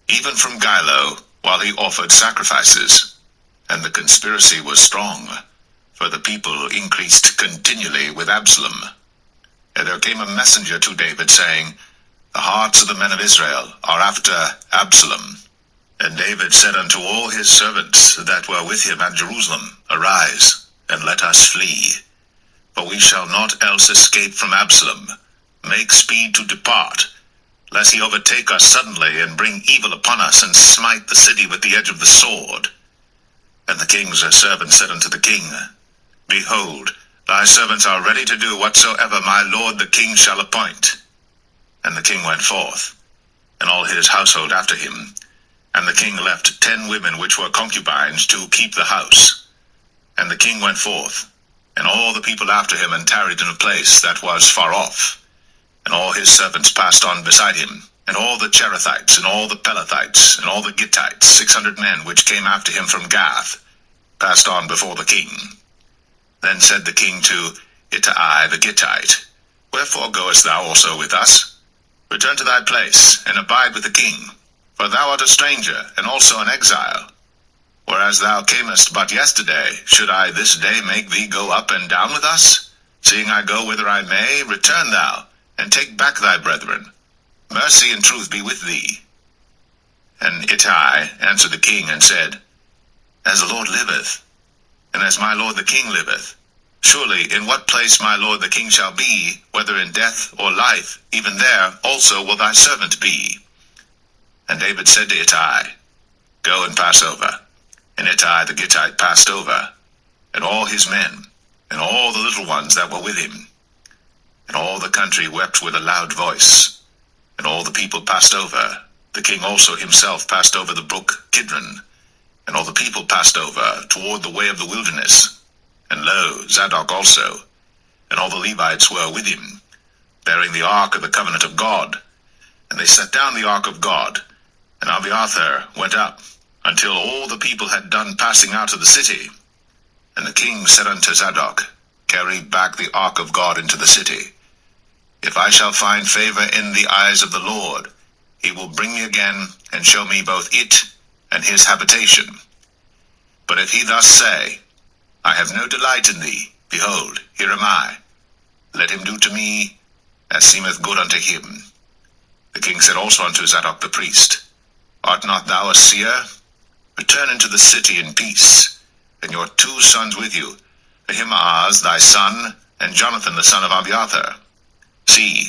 even from Gilo, while he offered sacrifices. And the conspiracy was strong, for the people increased continually with Absalom. And there came a messenger to David, saying, The hearts of the men of Israel are after Absalom. And David said unto all his servants that were with him at Jerusalem, Arise, and let us flee. For we shall not else escape from Absalom. Make speed to depart, lest he overtake us suddenly, and bring evil upon us, and smite the city with the edge of the sword. And the king's servant said unto the king, Behold, thy servants are ready to do whatsoever my lord the king shall appoint. And the king went forth, and all his household after him. And the king left 10 women which were concubines to keep the house. And the king went forth, and all the people after him, and tarried in a place that was far off. And all his servants passed on beside him, and all the Cherethites, and all the Pelethites, and all the Gittites, 600 men which came after him from Gath, passed on before the king. Then said the king to Ittai the Gittite, Wherefore goest thou also with us? Return to thy place, and abide with the king, for thou art a stranger, and also an exile. Whereas thou camest but yesterday, should I this day make thee go up and down with us? Seeing I go whither I may, return thou, and take back thy brethren. Mercy and truth be with thee. And Ittai answered the king, and said, As the Lord liveth, and as my lord the king liveth, surely in what place my lord the king shall be, whether in death or life, even there also will thy servant be. And David said to Ittai, Go and pass over. And Ittai the Gittite passed over, and all his men, and all the little ones that were with him. And all the country wept with a loud voice, and all the people passed over. The king also himself passed over the brook Kidron, and all the people passed over toward the way of the wilderness. And lo, Zadok also, and all the Levites were with him, bearing the ark of the covenant of God. And they set down the ark of God, and Abiathar went up, until all the people had done passing out of the city. And the king said unto Zadok, Carry back the ark of God into the city. If I shall find favor in the eyes of the Lord, he will bring me again, and show me both it and his habitation. But if he thus say, I have no delight in thee, behold, here am I. Let him do to me as seemeth good unto him. The king said also unto Zadok the priest, Art not thou a seer? Return into the city in peace, and your 2 sons with you, Ahimaaz thy son, and Jonathan the son of Abiathar. See,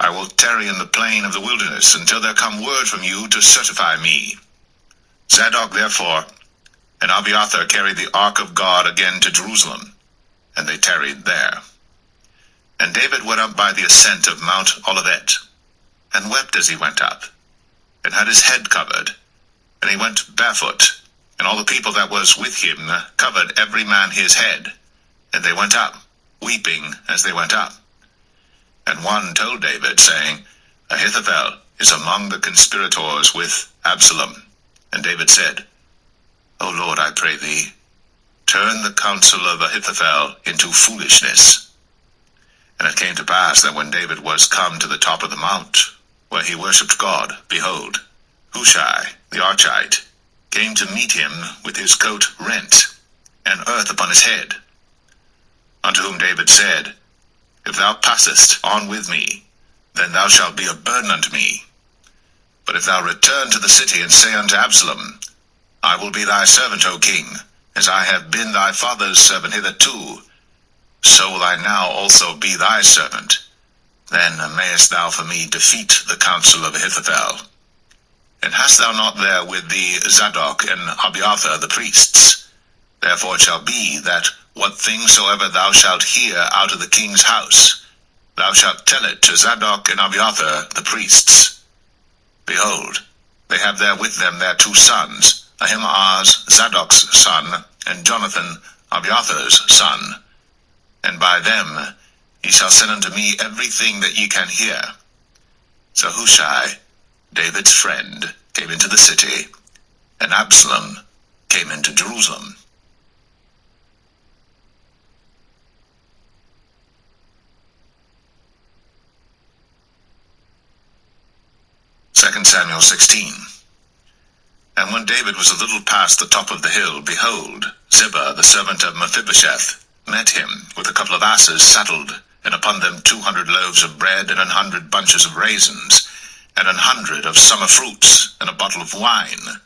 I will tarry in the plain of the wilderness until there come word from you to certify me. Zadok therefore and Abiathar carried the ark of God again to Jerusalem, and they tarried there. And David went up by the ascent of Mount Olivet, and wept as he went up, and had his head covered, and he went barefoot, and all the people that was with him covered every man his head, and they went up, weeping as they went up. And one told David, saying, Ahithophel is among the conspirators with Absalom. And David said, O Lord, I pray thee, turn the counsel of Ahithophel into foolishness. And it came to pass that when David was come to the top of the mount, where he worshipped God, behold, Hushai the Archite came to meet him with his coat rent, and earth upon his head. Unto whom David said, If thou passest on with me, then thou shalt be a burden unto me. But if thou return to the city and say unto Absalom, I will be thy servant, O king, as I have been thy father's servant hitherto, so will I now also be thy servant. Then mayest thou for me defeat the counsel of Ahithophel. And hast thou not there with thee Zadok and Abiathar the priests? Therefore it shall be that what thing soever thou shalt hear out of the king's house, thou shalt tell it to Zadok and Abiathar the priests. Behold, they have there with them their 2 sons, Ahimaaz Zadok's son, and Jonathan Abiathar's son. And by them ye shall send unto me everything that ye can hear. So Hushai, David's friend, came into the city, and Absalom came into Jerusalem. 2 Samuel 16. And when David was a little past the top of the hill, behold, Ziba, the servant of Mephibosheth, met him with a couple of asses saddled, and upon them 200 loaves of bread, and 100 bunches of raisins, and 100 of summer fruits, and a bottle of wine.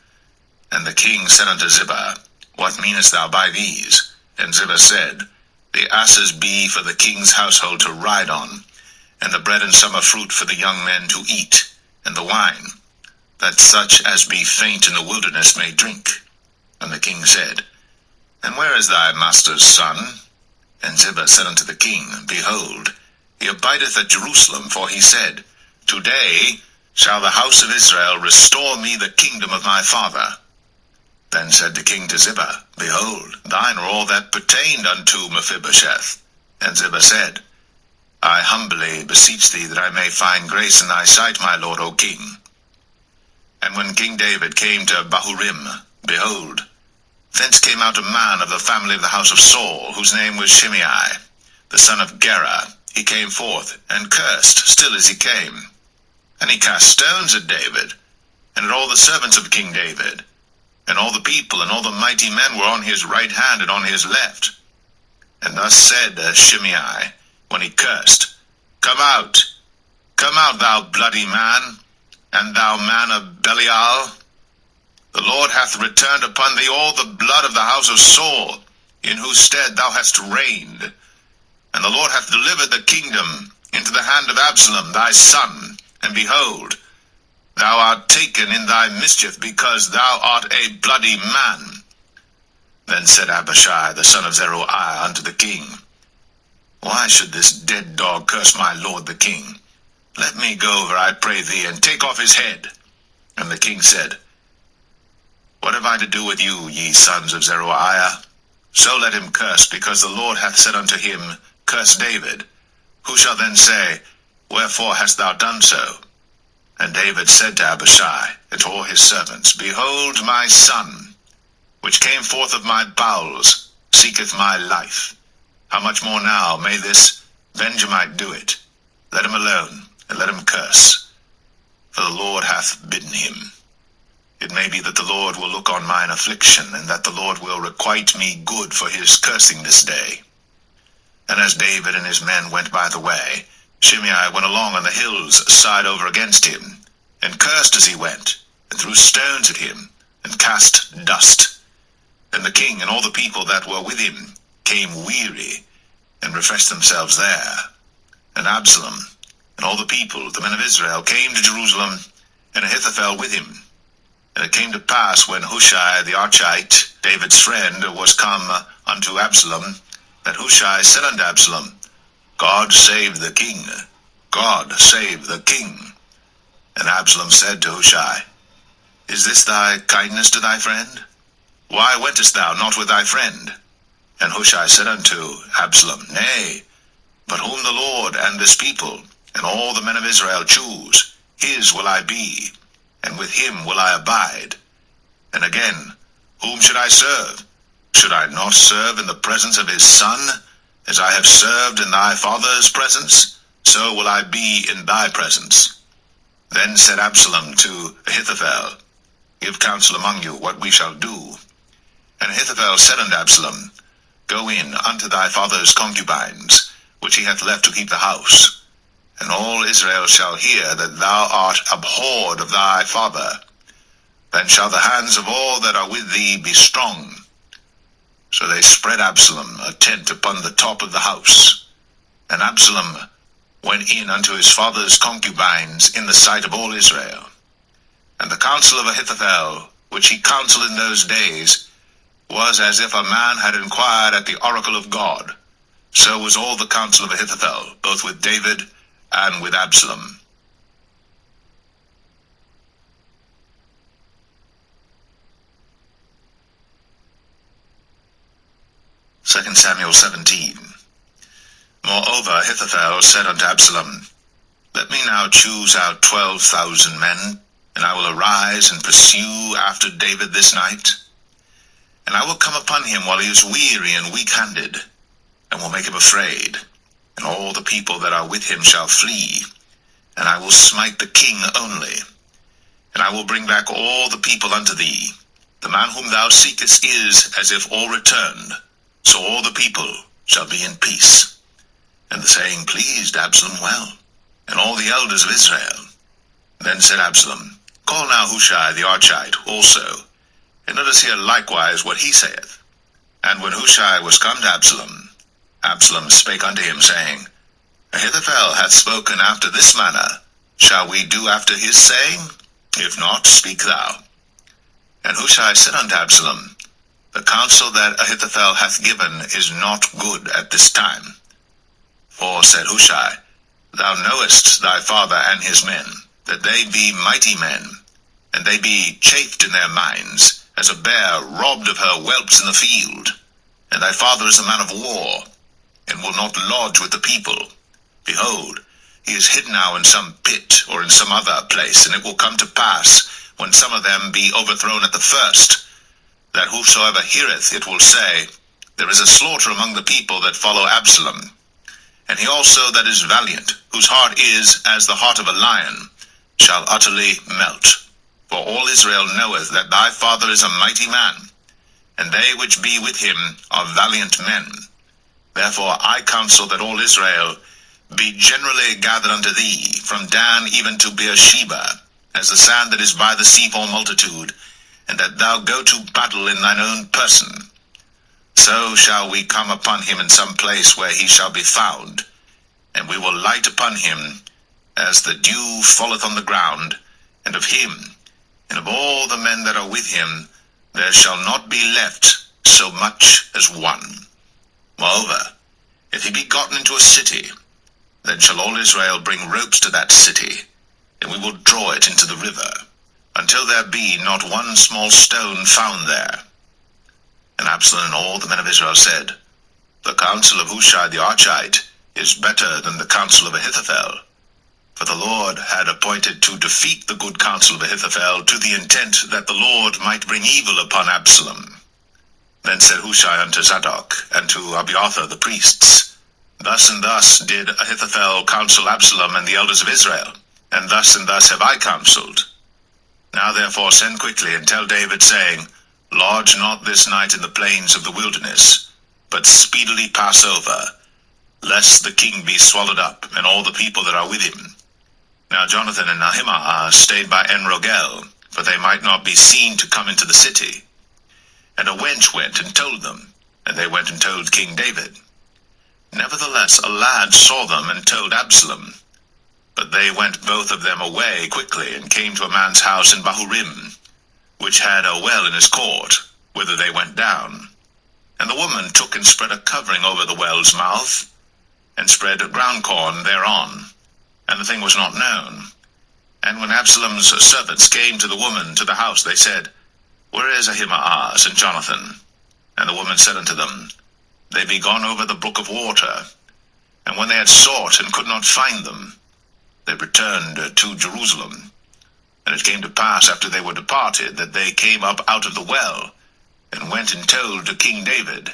And the king said unto Ziba, What meanest thou by these? And Ziba said, The asses be for the king's household to ride on, and the bread and summer fruit for the young men to eat, and the wine, that such as be faint in the wilderness may drink. And the king said, And where is thy master's son? And Ziba said unto the king, Behold, he abideth at Jerusalem, for he said, Today shall the house of Israel restore me the kingdom of my father. Then said the king to Ziba, Behold, thine are all that pertained unto Mephibosheth. And Ziba said, I humbly beseech thee that I may find grace in thy sight, my lord, O king. And when King David came to Bahurim, behold, thence came out a man of the family of the house of Saul, whose name was Shimei, the son of Gera. He came forth, and cursed, still as he came. And he cast stones at David, and at all the servants of King David. And all the people and all the mighty men were on his right hand and on his left. And thus said Shimei, when he cursed, come out, thou bloody man, and thou man of Belial. The Lord hath returned upon thee all the blood of the house of Saul, in whose stead thou hast reigned. And the Lord hath delivered the kingdom into the hand of Absalom thy son. And behold, thou art taken in thy mischief, because thou art a bloody man. Then said Abishai the son of Zeruiah unto the king, Why should this dead dog curse my lord the king? Let me go over, I pray thee, and take off his head. And the king said, What have I to do with you, ye sons of Zeruiah? So let him curse, because the Lord hath said unto him, Curse David. Who shall then say, Wherefore hast thou done so? And David said to Abishai and to all his servants, Behold, my son, which came forth of my bowels, seeketh my life. How much more now may this Benjamite do it? Let him alone, and let him curse, for the Lord hath bidden him. It may be that the Lord will look on mine affliction, and that the Lord will requite me good for his cursing this day. And as David and his men went by the way, Shimei went along on the hills side over against him, and cursed as he went, and threw stones at him, and cast dust. And the king and all the people that were with him came weary, and refreshed themselves there. And Absalom and all the people, the men of Israel, came to Jerusalem, and Ahithophel with him. And it came to pass, when Hushai the Archite, David's friend, was come unto Absalom, that Hushai said unto Absalom, God save the king, God save the king. And Absalom said to Hushai, Is this thy kindness to thy friend? Why wentest thou not with thy friend? And Hushai said unto Absalom, Nay, but whom the Lord and this people and all the men of Israel choose, his will I be, and with him will I abide. And again, whom should I serve? Should I not serve in the presence of his son? As I have served in thy father's presence, so will I be in thy presence. Then said Absalom to Ahithophel, Give counsel among you what we shall do. And Ahithophel said unto Absalom, Go in unto thy father's concubines, which he hath left to keep the house. And all Israel shall hear that thou art abhorred of thy father. Then shall the hands of all that are with thee be strong. So they spread Absalom a tent upon the top of the house. And Absalom went in unto his father's concubines in the sight of all Israel. And the counsel of Ahithophel, which he counselled in those days, was as if a man had inquired at the oracle of God. So was all the counsel of Ahithophel, both with David and with Absalom. 2 Samuel 17. Moreover, Ahithophel said unto Absalom, Let me now choose out 12,000 men, and I will arise and pursue after David this night. And I will come upon him while he is weary and weak-handed, and will make him afraid. And all the people that are with him shall flee, and I will smite the king only. And I will bring back all the people unto thee. The man whom thou seekest is as if all returned, so all the people shall be in peace. And the saying pleased Absalom well, and all the elders of Israel. Then said Absalom, Call now Hushai the Archite also, and let us hear likewise what he saith. And when Hushai was come to Absalom, Absalom spake unto him, saying, Ahithophel hath spoken after this manner. Shall we do after his saying? If not, speak thou. And Hushai said unto Absalom, The counsel that Ahithophel hath given is not good at this time. For, said Hushai, Thou knowest thy father and his men, that they be mighty men, and they be chafed in their minds, as a bear robbed of her whelps in the field. And thy father is a man of war, and will not lodge with the people. Behold, he is hid now in some pit, or in some other place, and it will come to pass, when some of them be overthrown at the first, that whosoever heareth it will say, There is a slaughter among the people that follow Absalom. And he also that is valiant, whose heart is as the heart of a lion, shall utterly melt. For all Israel knoweth that thy father is a mighty man, and they which be with him are valiant men. Therefore I counsel that all Israel be generally gathered unto thee, from Dan even to Beersheba, as the sand that is by the sea for multitude, and that thou go to battle in thine own person. So shall we come upon him in some place where he shall be found, and we will light upon him as the dew falleth on the ground, and of him, and of all the men that are with him, there shall not be left so much as one. Moreover, if he be gotten into a city, then shall all Israel bring ropes to that city, and we will draw it into the river, until there be not one small stone found there. And Absalom and all the men of Israel said, The counsel of Hushai the Archite is better than the counsel of Ahithophel. For the Lord had appointed to defeat the good counsel of Ahithophel, to the intent that the Lord might bring evil upon Absalom. Then said Hushai unto Zadok, and to Abiathar the priests, Thus and thus did Ahithophel counsel Absalom and the elders of Israel, and thus have I counseled. Now therefore send quickly, and tell David, saying, Lodge not this night in the plains of the wilderness, but speedily pass over, lest the king be swallowed up, and all the people that are with him. Now Jonathan and Ahimaaz stayed by En-rogel, for they might not be seen to come into the city. And a wench went and told them, and they went and told King David. Nevertheless a lad saw them and told Absalom. But they went both of them away quickly, and came to a man's house in Bahurim, which had a well in his court, whither they went down. And the woman took and spread a covering over the well's mouth, and spread ground corn thereon, and the thing was not known. And when Absalom's servants came to the woman to the house, they said, Where is Ahimaaz and Jonathan? And the woman said unto them, They be gone over the brook of water. And when they had sought and could not find them, they returned to Jerusalem. And it came to pass, after they were departed, that they came up out of the well, and went and told to King David,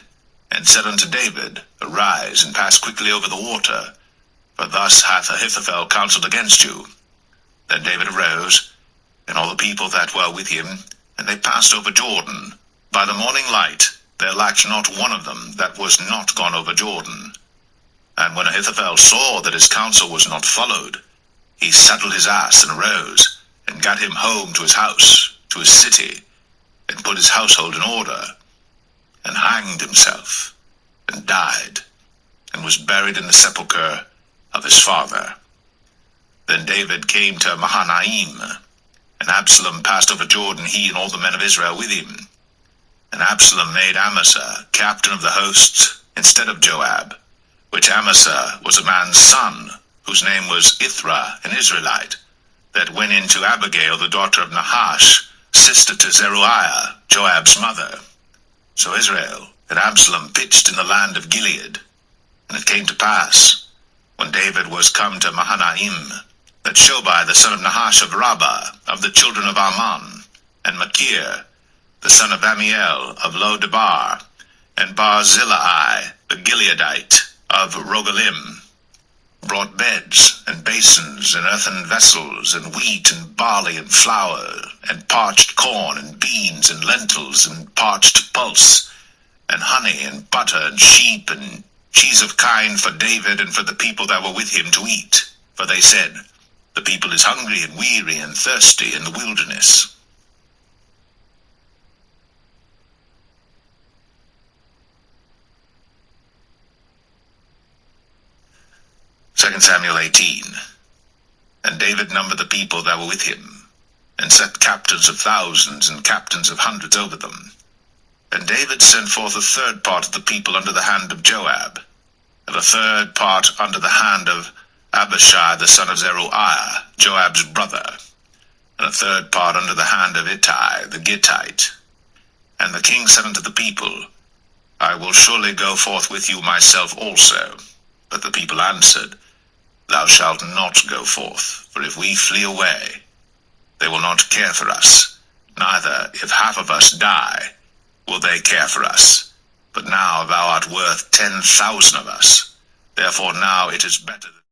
and said unto David, Arise, and pass quickly over the water, for thus hath Ahithophel counseled against you. Then David arose, and all the people that were with him, and they passed over Jordan. By the morning light there lacked not one of them that was not gone over Jordan. And when Ahithophel saw that his counsel was not followed, he saddled his ass, and arose, and gat him home to his house, to his city, and put his household in order, and hanged himself, and died, and was buried in the sepulchre of his father. Then David came to Mahanaim, and Absalom passed over Jordan, he and all the men of Israel with him. And Absalom made Amasa captain of the host instead of Joab, which Amasa was a man's son, whose name was Ithra, an Israelite, that went in to Abigail the daughter of Nahash, sister to Zeruiah, Joab's mother. So Israel and Absalom pitched in the land of Gilead. And it came to pass, when David was come to Mahanaim, that Shobai the son of Nahash of Rabbah, of the children of Ammon, and Machir the son of Amiel of Lo-debar, and Barzillai the Gileadite of Rogelim, brought beds and basins and earthen vessels, and wheat and barley and flour, and parched corn and beans and lentils and parched pulse, and honey and butter and sheep and cheese of kine for David and for the people that were with him to eat. For they said, The people is hungry and weary and thirsty in the wilderness. 2 Samuel 18. And David numbered the people that were with him, and set captains of thousands and captains of hundreds over them. And David sent forth a third part of the people under the hand of Joab, and a third part under the hand of Abishai the son of Zeruiah, Joab's brother, and a third part under the hand of Ittai the Gittite. And the king said unto the people, I will surely go forth with you myself also. But the people answered, Thou shalt not go forth, for if we flee away, they will not care for us, neither if half of us die, will they care for us. But now thou art worth 10,000 of us. Therefore now it is better that